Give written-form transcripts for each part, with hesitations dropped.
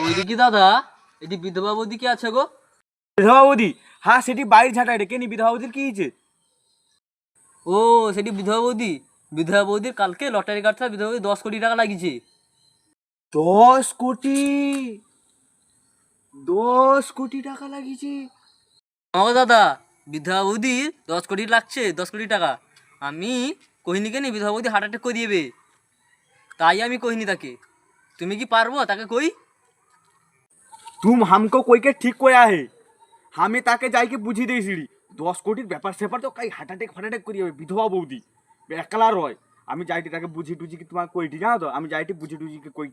ওইদিকে কি দাদা, এটি বিধবা বৌদি কি আছে গো? বিধবা বৌদি? হ্যাঁ, সেটি বাইরে ঝাঁটাই রে। কেনি বিধবা বৌদির কি হয়েছে? ও, সেটি বিধবা বৌদি। বিধবা বৌদির কালকে লটারি কাটছে, বিধবা বৌদি 10 কোটি টাকা লাগিয়েছে। 10 কোটি? 10 কোটি টাকা লাগিয়েছে? আমাকে দাদা, বিধবা বৌদির 10 কোটি লাগছে, 10 কোটি টাকা। আমি কহিনি কেন বিধবা বৌদি হার্ট অ্যাটাক করে দিবে, তাই আমি কহিনি তাকে। তুমি কি পারবো তাকে কই? तुम हमको कोई के ठीक कोया है, हमें ताके जाई के बुझी दे सीढ़ी 10 कोटिर ব্যাপার সেপার তো কাই হার্ট অ্যাটাক করি হবে বিধবা বৌদি একলা রয়। আমি যাইটি তাকে বুঝি টুঝি কি তোমার কইটি জানো তো, আমি যাইটি বুঝি টুঝি কি কই।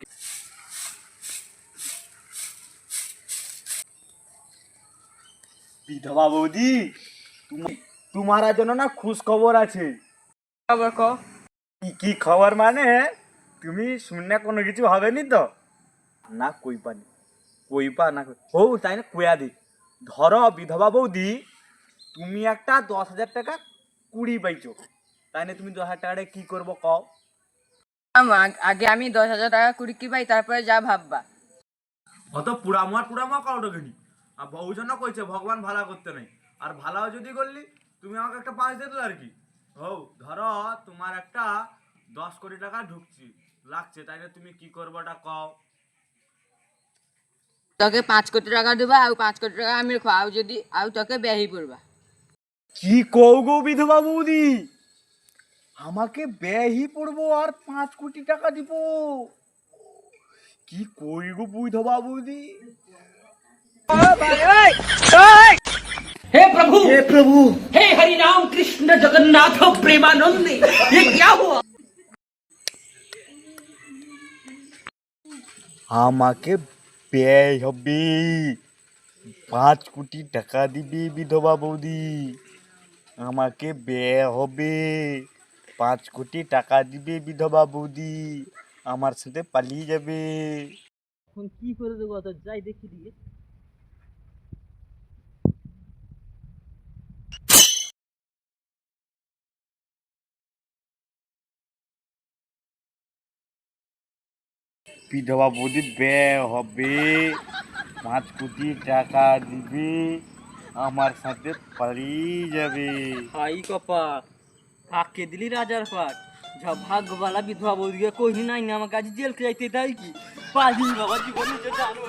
বিধবা বৌদি, তোমার জন্য না খুশ খবর আছে। খবর কো। কি খবর মানে, তুমি শুনে কোনো কিছু হবে নি তো? না কইপানি, কইপা না হো তাই না কইয়া দি। ধরো বিধবা বৌদি, তুমি একটা 10,000 টাকা কুড়ি পাইছো, তাই না? তুমি 10,000 টাকাটা কি করবো কও? আগে আমি 10,000 টাকা কুড়ি কি পাই, তারপরে যা ভাববা। অত পুরামা কাউটা গেলি। আর বহু জন্য কইছে ভগবান ভালো করতে নাই, আর ভালো যদি করলি তুমি আমাকে একটা 5 দিয়ে দিলে আর কি। হো ধরো তোমার একটা 10 কোটি টাকা ঢুকছি লাগছে, তাই না? তুমি কি করবোটা কও? তোকে 5 কোটি টাকা দেবা, আর 5 কোটি টাকা আমি রাখবো, আর যদি আর তোকে বেহি পড়বা। কি কও গো বিধবা বৌদি, আমাকে ব্যয়ই পড়বো আর 5 কোটি টাকা দিব? কি কই গো বিধবা বৌদি? हे प्रभु হে প্রভু, हे हरि राम कृष्ण जगन्नाथ प्रेमानंद, ये क्या हुआ? আমাকে ব্যয় হবে 5 কোটি টাকা দিবি বিধবা বৌদি। আমাকে ব্যয় হবে 5 কোটি টাকা দিবে বিধবা বৌদি, আমার সাথে পালিয়ে যাবে। এখন কি করে দেবো, তো যাই দেখি দিয়ে। বিধবা বৌদি ব্যয় হবে 5 কোটি টাকা দিবে, আমার সাথে পালিয়ে যাবে। হাই কপাল, কাকে দিলি রাজার পাট। যা ভাগ্যবালা বিধবা বৌদিকে কহিনি নাই না, আমাকে আজ জেল খেলাইতে, তাই কি পালি বাবা জীবনে যে জানো।